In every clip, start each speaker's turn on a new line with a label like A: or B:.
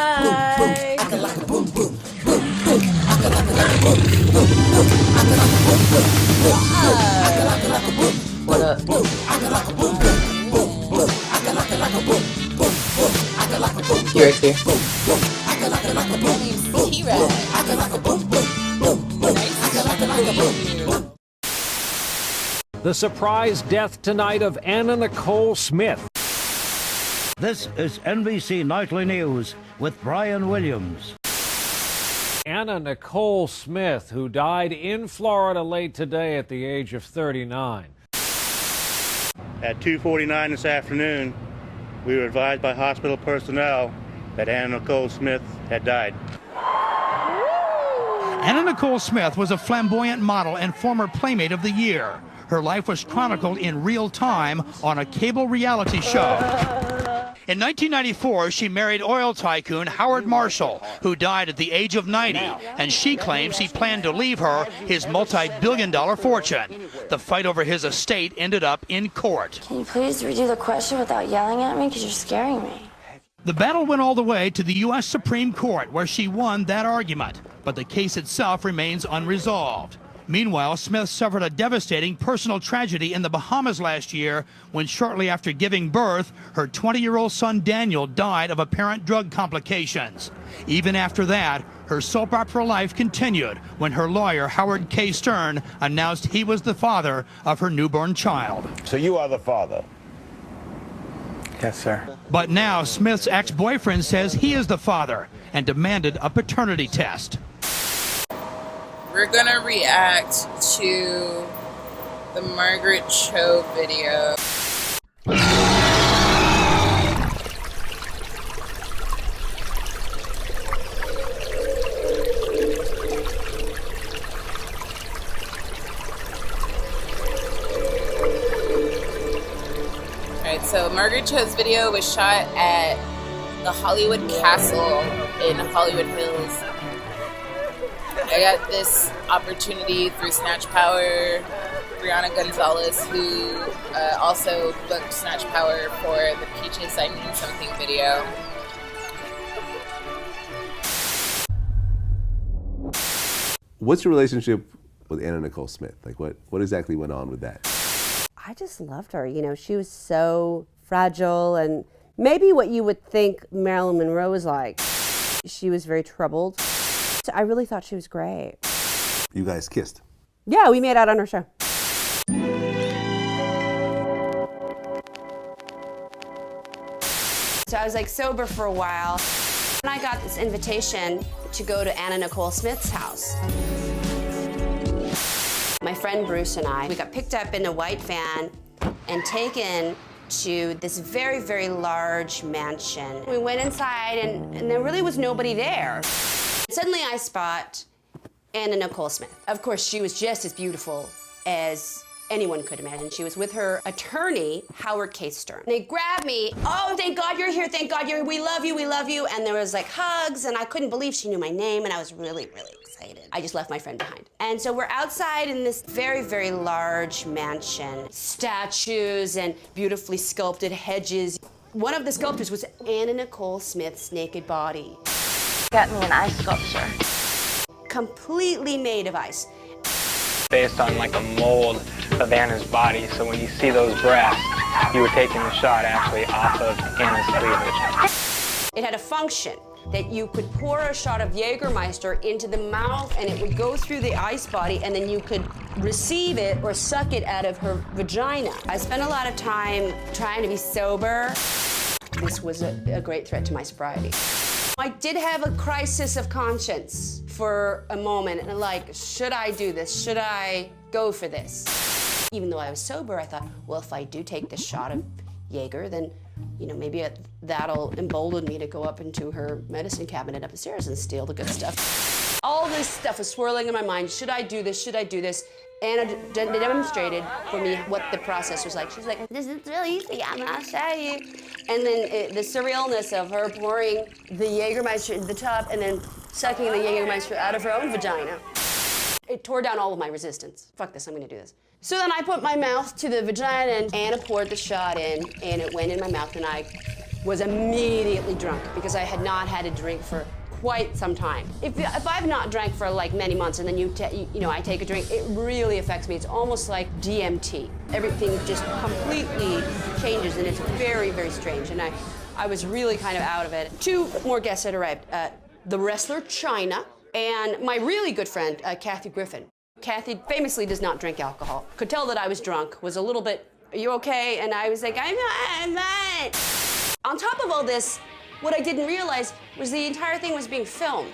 A: Hi. What up? Here, here.
B: The surprise death tonight of Anna Nicole Smith.
C: This is NBC Nightly News with Brian Williams.
B: Anna Nicole Smith, who died in Florida late today at the age of 39.
D: At 2:49 this afternoon, we were advised by hospital personnel that Anna Nicole Smith had died.
C: Anna Nicole Smith was a flamboyant model and former Playmate of the Year. Her life was chronicled in real time on a cable reality show. In 1994, she married oil tycoon Howard Marshall, who died at the age of 90, and she claims he planned to leave her his multi-billion-dollar fortune. The fight over his estate ended up in court.
E: Can you please redo the question without yelling at me, because you're scaring me?
C: The battle went all the way to the U.S. Supreme Court, where she won that argument, but the case itself remains unresolved. Meanwhile, Smith suffered a devastating personal tragedy in the Bahamas last year when, shortly after giving birth, her 20-year-old son Daniel died of apparent drug complications. Even after that, her soap opera life continued when her lawyer, Howard K. Stern, announced he was the father of her newborn child.
F: So you are the father?
G: Yes, sir.
C: But now Smith's ex-boyfriend says he is the father and demanded a paternity test.
H: We're gonna react to the Margaret Cho video. Alright, so Margaret Cho's video was shot at the Hollywood Castle in Hollywood Hills. I got this opportunity through Snatch Power. Brianna Gonzalez, who also booked Snatch Power for the Peaches I Need Something video.
I: What's your relationship with Anna Nicole Smith? Like, what exactly went on with that?
J: I just loved her. You know, she was so fragile and maybe what you would think Marilyn Monroe was like. She was very troubled. I really thought she was great.
I: You guys kissed?
J: Yeah, we made out on her show.
K: So I was like sober for a while, and I got this invitation to go to Anna Nicole Smith's house. My friend Bruce and I, we got picked up in a white van and taken to this very, very large mansion. We went inside and there really was nobody there. Suddenly I spot Anna Nicole Smith. Of course, she was just as beautiful as anyone could imagine. She was with her attorney, Howard K. Stern. They grabbed me, oh, thank God you're here, thank God you're here, we love you, we love you. And there was like hugs, and I couldn't believe she knew my name, and I was really, really excited. I just left my friend behind. And so we're outside in this very, very large mansion. Statues and beautifully sculpted hedges. One of the sculptures was Anna Nicole Smith's naked body.
E: Got me an ice sculpture.
K: Completely made of ice.
G: Based on like a mold of Anna's body, so when you see those breasts, you were taking the shot actually off of Anna's cleavage.
K: It had a function that you could pour a shot of Jägermeister into the mouth and it would go through the ice body, and then you could receive it or suck it out of her vagina. I spent a lot of time trying to be sober. This was a great threat to my sobriety. I did have a crisis of conscience for a moment, and like, should I do this? Should I go for this? Even though I was sober, I thought, well, if I do take this shot of Jaeger, then, you know, maybe that'll embolden me to go up into her medicine cabinet upstairs and steal the good stuff. All this stuff was swirling in my mind. Should I do this? Should I do this? Anna demonstrated for me what the process was like. She's like, this is really easy, I'm gonna show you. And then the surrealness of her pouring the Jägermeister into the tub and then sucking the Jägermeister out of her own vagina. It tore down all of my resistance. Fuck this, I'm gonna do this. So then I put my mouth to the vagina and Anna poured the shot in and it went in my mouth and I was immediately drunk because I had not had a drink for quite some time. If I've not drank for like many months and then I take a drink, it really affects me. It's almost like DMT. Everything just completely changes and it's very, very strange. And I was really kind of out of it. 2 more guests had arrived. The wrestler Chyna and my really good friend, Kathy Griffin. Kathy famously does not drink alcohol. Could tell that I was drunk, was a little bit, "Are you okay?" And I was like, I'm not. On top of all this, what I didn't realize was the entire thing was being filmed.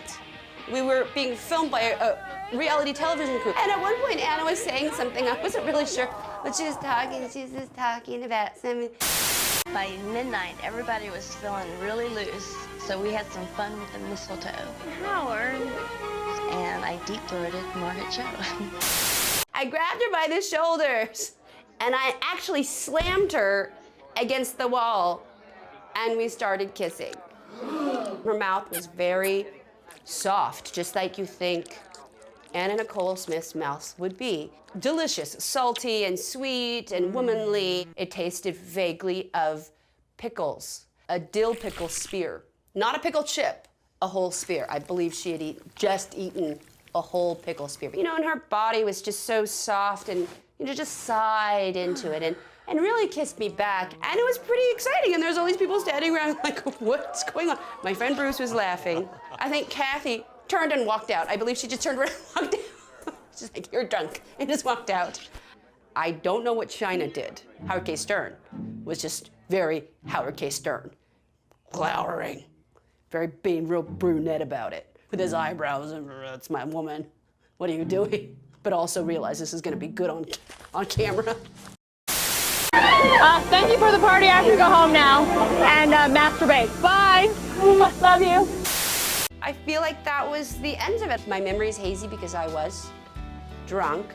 K: We were being filmed by a reality television crew. And at one point, Anna was saying something, I wasn't really sure what she was talking. She was just talking about something.
F: By midnight, everybody was feeling really loose, so we had some fun with the mistletoe. Howard. And I deep-throated Margaret Cho.
K: I grabbed her by the shoulders, and I actually slammed her against the wall, and we started kissing. Her mouth was very soft, just like you think Anna Nicole Smith's mouth would be. Delicious, salty and sweet and womanly. It tasted vaguely of pickles, a dill pickle spear. Not a pickle chip, a whole spear. I believe she had just eaten a whole pickle spear. And her body was just so soft and, just sighed into it and really kissed me back. And it was pretty exciting. And there's all these people standing around like, what's going on? My friend Bruce was laughing. I think Kathy turned and walked out. I believe she just turned around and walked out. She's like, "You're drunk," and just walked out. I don't know what Chyna did. Howard K. Stern was just very Howard K. Stern. Glowering. Being real brunette about it. With his eyebrows, and "That's my woman. What are you doing?" But also realize this is gonna be good on camera.
L: Thank you for the party. I have to go home now and masturbate. Bye. Love you.
K: I feel like that was the end of it. My memory's hazy because I was drunk.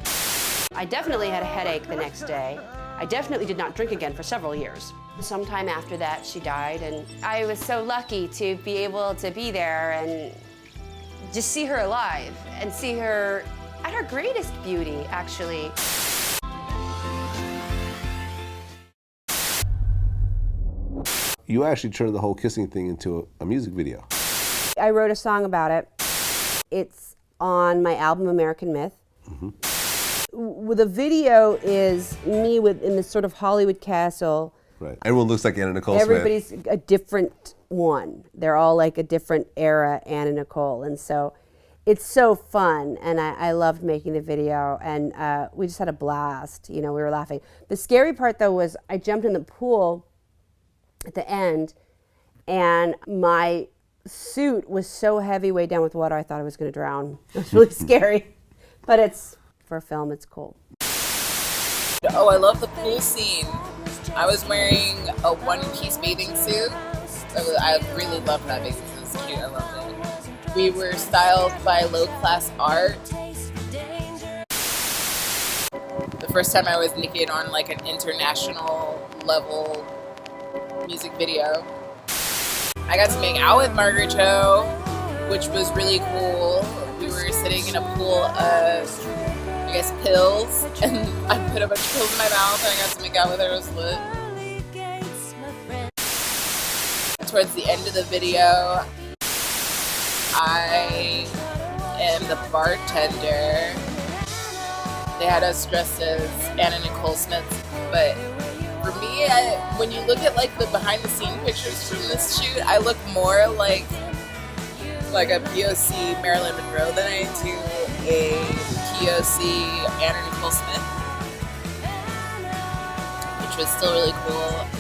K: I definitely had a headache the next day. I definitely did not drink again for several years. Sometime after that, she died, and I was so lucky to be able to be there and just see her alive and see her at her greatest beauty, actually.
I: You actually turned the whole kissing thing into a music video.
J: I wrote a song about it. It's on my album American Myth. The video is me in this sort of Hollywood castle.
I: Right. Everyone looks like Anna Nicole Smith.
J: Everybody's a different one. They're all like a different era Anna Nicole. And so it's so fun. And I loved making the video. And we just had a blast. We were laughing. The scary part, though, was I jumped in the pool at the end. And my suit was so heavy, weighed down with water, I thought I was going to drown. It was really scary. But for a film, it's cool.
H: Oh, I love the pool scene. I was wearing a one-piece bathing suit. I really loved that bathing suit. It was cute. I loved it. We were styled by Low Class Art. The first time I was naked on like an international level music video. I got to make out with Margaret Cho, which was really cool. We were sitting in a pool of, I guess, pills, and I put a bunch of pills in my mouth, and I got to make out with her. It was lit. Towards the end of the video, I am the bartender. They had us dressed as Anna Nicole Smith, but for me, when you look at like the behind-the-scene pictures from this shoot, I look more like a POC Marilyn Monroe than I do a POC Anna Nicole Smith, which was still really cool.